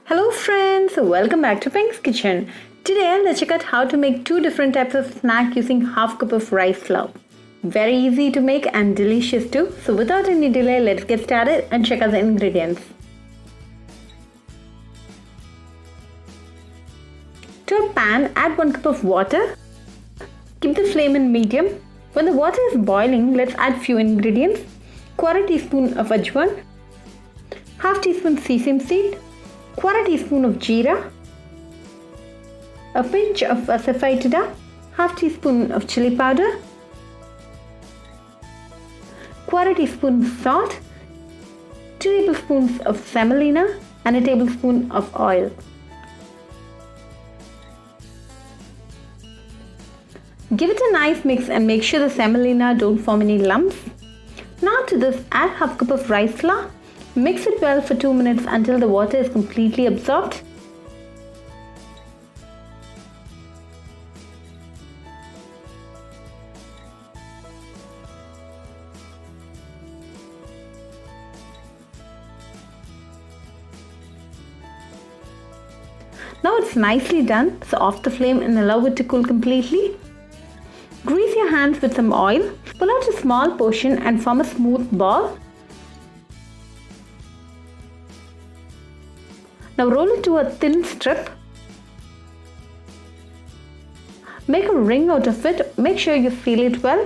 Hello friends, welcome back to Pink's Kitchen. Today let's check out how to make two different types of snack using half cup of rice flour. Very easy to make and delicious too. So without any delay, let's get started and check out the ingredients. To a pan, add 1 cup of water. Keep the flame in medium. When the water is boiling, let's add few ingredients. 1/4 teaspoon of AJWAIN, 1/2 teaspoon sesame seed, 1/4 teaspoon of jeera, a pinch of ASOFIETIDA, 1/2 teaspoon of chili powder, 1/4 teaspoon salt, 2 tablespoons of SEMOLINA and a tablespoon of oil. Give it a nice mix and make sure the semolina don't form any lumps. Now to this, add 1/2 cup of rice flour. Mix it well for 2 minutes until the water is completely absorbed. Now it's nicely done, so off the flame and allow it to cool completely. Grease your hands with some oil. Pull out a small portion and form a smooth ball. Now roll it to a thin strip. Make a ring out of it. Make sure you seal it well.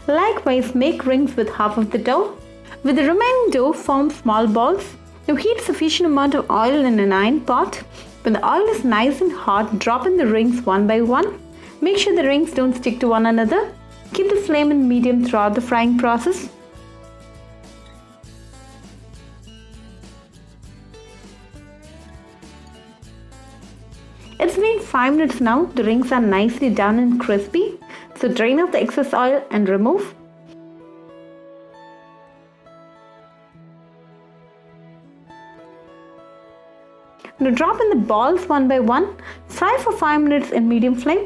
Likewise, make rings with half of the dough. With the remaining dough, form small balls. Now heat sufficient amount of oil in an iron pot. When the oil is nice and hot, drop in the rings one by one. Make sure the rings don't stick to one another. Keep the flame in medium throughout the frying process. It's been 5 minutes now. The rings are nicely done and crispy. So drain off the excess oil and remove. Now drop in the balls one by one. Fry for 5 minutes in medium flame.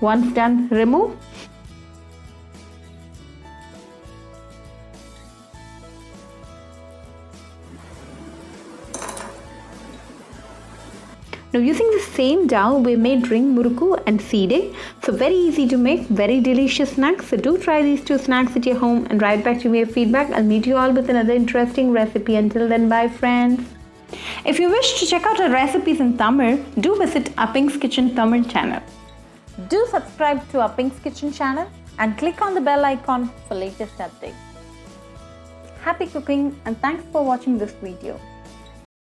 Once done, remove. Now using the same dough, we made ring Murukku and Seedai. So very easy to make, very delicious snacks. So do try these two snacks at your home and write back to me your feedback. I'll meet you all with another interesting recipe. Until then, bye friends. If you wish to check out our recipes in Tamil, do visit Pink's Kitchen Tamil channel. Do subscribe to Pink's Kitchen channel and click on the bell icon for latest updates. Happy cooking and thanks for watching this video.